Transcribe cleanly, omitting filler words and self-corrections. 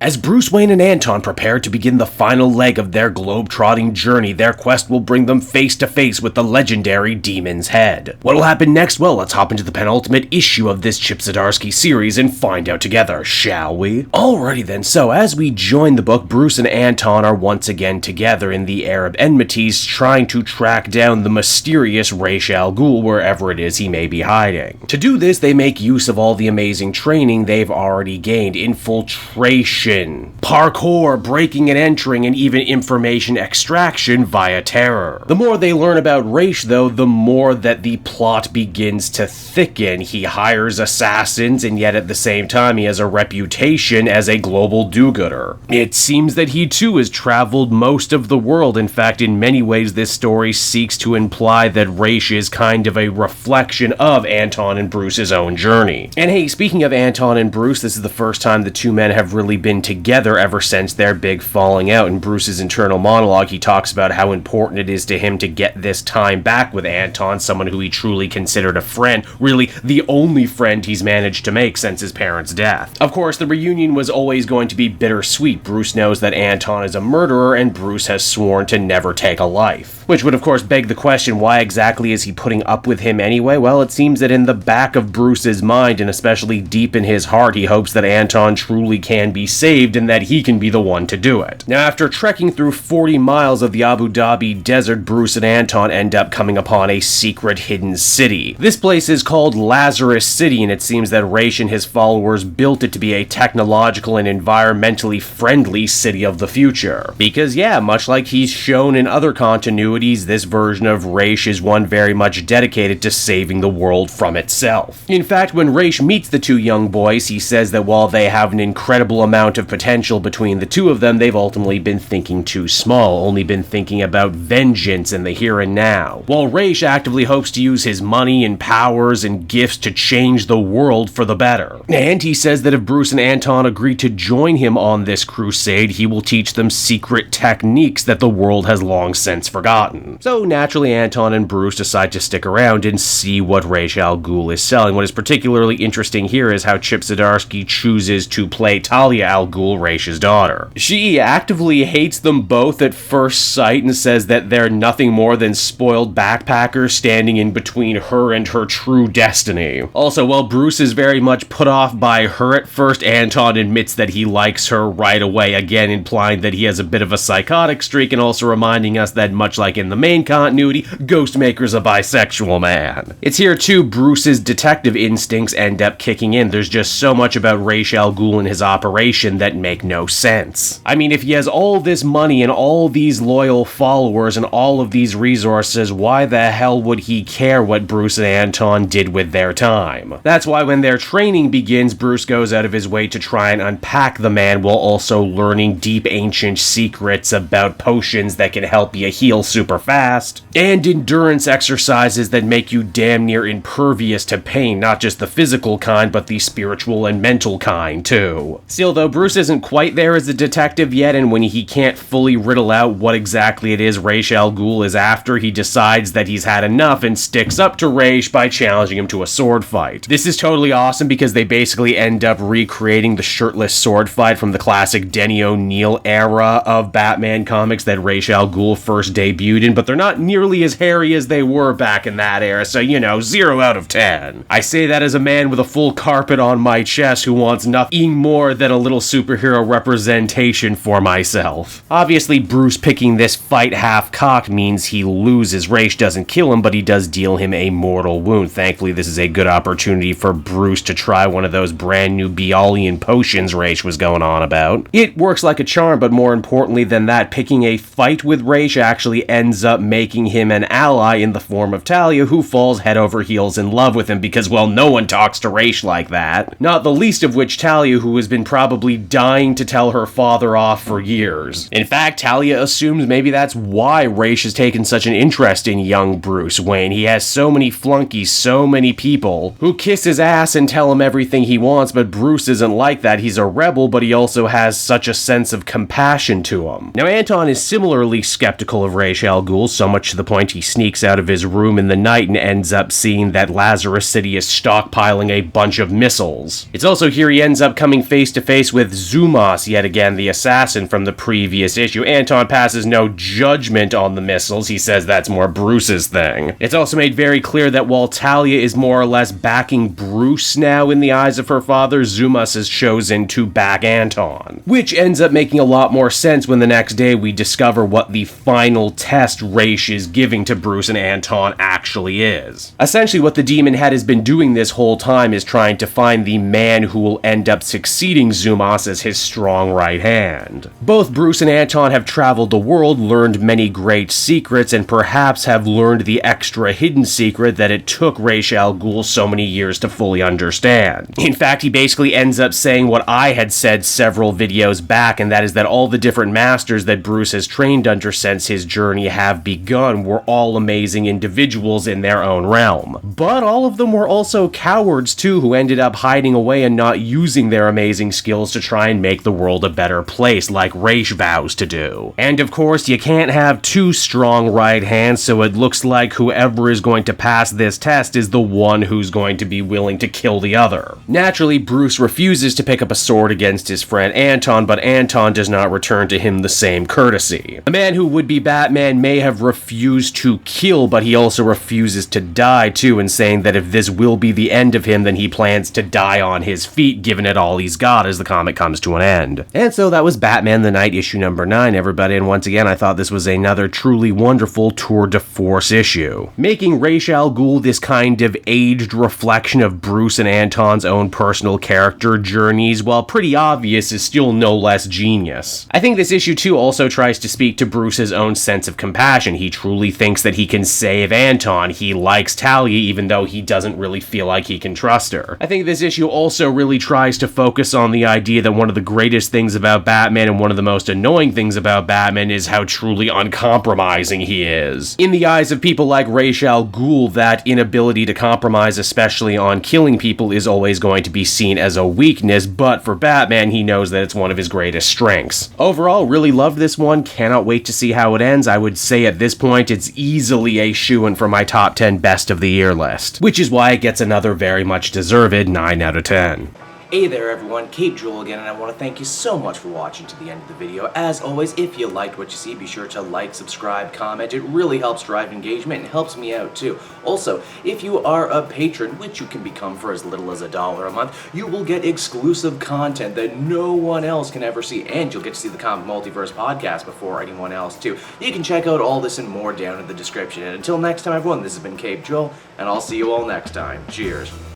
As Bruce Wayne and Anton prepare to begin the final leg of their globe-trotting journey, their quest will bring them face to face with the legendary Demon's Head. What will happen next? Well, let's hop into the penultimate issue of this Chip Zdarsky series and find out together, shall we? Alrighty then, so as we join the book, Bruce and Anton are once again together in the Arab enmities, trying to track down the mysterious Ra's al Ghul wherever it is he may be hiding. To do this, they make use of all the amazing training they've already gained: infiltration, parkour, breaking and entering, and even information extraction via terror. The more they learn about Ra's, though, the more that the plot begins to thicken. He hires assassins, and yet at the same time he has a reputation as a global do-gooder. It seems that he too has traveled most of the world. In fact, in many ways this story seeks to imply that Ra's is kind of a reflection of Anton and Bruce's own journey. And hey, speaking of Anton and Bruce, this is the first time the two men have really been together ever since their big falling out. In Bruce's internal monologue, he talks about how important it is to him to get this time back with Anton, someone who he truly considered a friend, really the only friend he's managed to make since his parents' death. Of course, the reunion was always going to be bittersweet. Bruce knows that Anton is a murderer, and Bruce has sworn to never take a life. Which would of course beg the question, why exactly is he putting up with him anyway? Well, it seems that in the back of Bruce's mind, and especially deep in his heart, he hopes that Anton truly can be saved and that he can be the one to do it. Now, after trekking through 40 miles of the Abu Dhabi desert, Bruce and Anton end up coming upon a secret hidden city. This place is called Lazarus City, and it seems that Ra's and his followers built it to be a technological and environmentally friendly city of the future. Because yeah, much like he's shown in other continuities, this version of Ra's is one very much dedicated to saving the world from itself. In fact, when Ra's meets the two young boys, he says that while they have an incredible amount of potential between the two of them, they've ultimately been thinking too small, only been thinking about vengeance in the here and now. While Ra's actively hopes to use his money and powers and gifts to change the world for the better. And he says that if Bruce and Anton agree to join him on this crusade, he will teach them secret techniques that the world has long since forgotten. So naturally, Anton and Bruce decide to stick around and see what Ra's al Ghul is selling. What is particularly interesting here is how Chip Zdarsky chooses to play Talia al Ghul, Ra's daughter. She actively hates them both at first sight and says that they're nothing more than spoiled backpackers standing in between her and her true destiny. Also, while Bruce is very much put off by her at first, Anton admits that he likes her right away, again implying that he has a bit of a psychotic streak, and also reminding us that much like in the main continuity, Ghostmaker's a bisexual man. It's here too Bruce's detective instincts end up kicking in. There's just so much about Ra's al Ghul and his operation that make no sense. I mean, if he has all this money and all these loyal followers and all of these resources, why the hell would he care what Bruce and Anton did with their time? That's why when their training begins, Bruce goes out of his way to try and unpack the man while also learning deep ancient secrets about potions that can help you heal super fast, and endurance exercises that make you damn near impervious to pain, not just the physical kind, but the spiritual and mental kind too. Still though, Bruce isn't quite there as a detective yet, and when he can't fully riddle out what exactly it is Ra's al Ghul is after, he decides that he's had enough and sticks up to Ra's by challenging him to a sword fight. This is totally awesome because they basically end up recreating the shirtless sword fight from the classic Denny O'Neil era of Batman comics that Ra's al Ghul first debuted in, but they're not nearly as hairy as they were back in that era, so you know, 0 out of 10. I say that as a man with a full carpet on my chest who wants nothing more than a little superhero representation for myself. Obviously, Bruce picking this fight half-cocked means he loses. Ra's doesn't kill him, but he does deal him a mortal wound. Thankfully, this is a good opportunity for Bruce to try one of those brand new Bialian potions Ra's was going on about. It works like a charm, but more importantly than that, picking a fight with Ra's actually ends up making him an ally in the form of Talia, who falls head over heels in love with him because, well, no one talks to Ra's like that. Not the least of which Talia, who has been probably dying to tell her father off for years. In fact, Talia assumes maybe that's why Ra's has taken such an interest in young Bruce Wayne. He has so many flunkies, so many people who kiss his ass and tell him everything he wants, but Bruce isn't like that. He's a rebel, but he also has such a sense of compassion to him. Now, Anton is similarly skeptical of Ra's al Ghul, so much to the point he sneaks out of his room in the night and ends up seeing that Lazarus City is stockpiling a bunch of missiles. It's also here he ends up coming face to face with with Zumas, yet again the assassin from the previous issue. Anton passes no judgment on the missiles, he says that's more Bruce's thing. It's also made very clear that while Talia is more or less backing Bruce now in the eyes of her father, Zumas has chosen to back Anton. Which ends up making a lot more sense when the next day we discover what the final test Raish is giving to Bruce and Anton actually is. Essentially what the demon head has been doing this whole time is trying to find the man who will end up succeeding Zumas as his strong right hand. Both Bruce and Anton have traveled the world, learned many great secrets, and perhaps have learned the extra hidden secret that it took Raish al Ghul so many years to fully understand. In fact, he basically ends up saying what I had said several videos back, and that is that all the different masters that Bruce has trained under since his journey have begun were all amazing individuals in their own realm. But all of them were also cowards too, who ended up hiding away and not using their amazing skills to try and make the world a better place, like Raish vows to do. And of course, you can't have two strong right hands, so it looks like whoever is going to pass this test is the one who's going to be willing to kill the other. Naturally, Bruce refuses to pick up a sword against his friend Anton, but Anton does not return to him the same courtesy. The man who would be Batman may have refused to kill, but he also refuses to die too, and saying that if this will be the end of him, then he plans to die on his feet, giving it all he's got as the comic comes to an end. And so that was Batman the Night issue number 9, everybody, and once again I thought this was another truly wonderful tour de force issue. Making Raish al Ghul this kind of aged reflection of Bruce and Anton's own personal character journeys, while pretty obvious, is still no less genius. I think this issue too also tries to speak to Bruce's own sense of compassion. He truly thinks that he can save Anton. He likes Talia even though he doesn't really feel like he can trust her. I think this issue also really tries to focus on the idea that one of the greatest things about Batman and one of the most annoying things about Batman is how truly uncompromising he is. In the eyes of people like Raish al Ghul, that inability to compromise, especially on killing people, is always going to be seen as a weakness, but for Batman, he knows that it's one of his greatest strengths. Overall, really loved this one, cannot wait to see how it ends. I would say at this point, it's easily a shoo-in for my top 10 best of the year list, which is why it gets another very much deserved 9 out of 10. Hey there everyone, Cape Joel again, and I want to thank you so much for watching to the end of the video. As always, if you liked what you see, be sure to like, subscribe, comment. It really helps drive engagement and helps me out too. Also, if you are a patron, which you can become for as little as $1 a month, you will get exclusive content that no one else can ever see, and you'll get to see the Comic Multiverse podcast before anyone else too. You can check out all this and more down in the description. And until next time everyone, this has been Cape Joel, and I'll see you all next time. Cheers.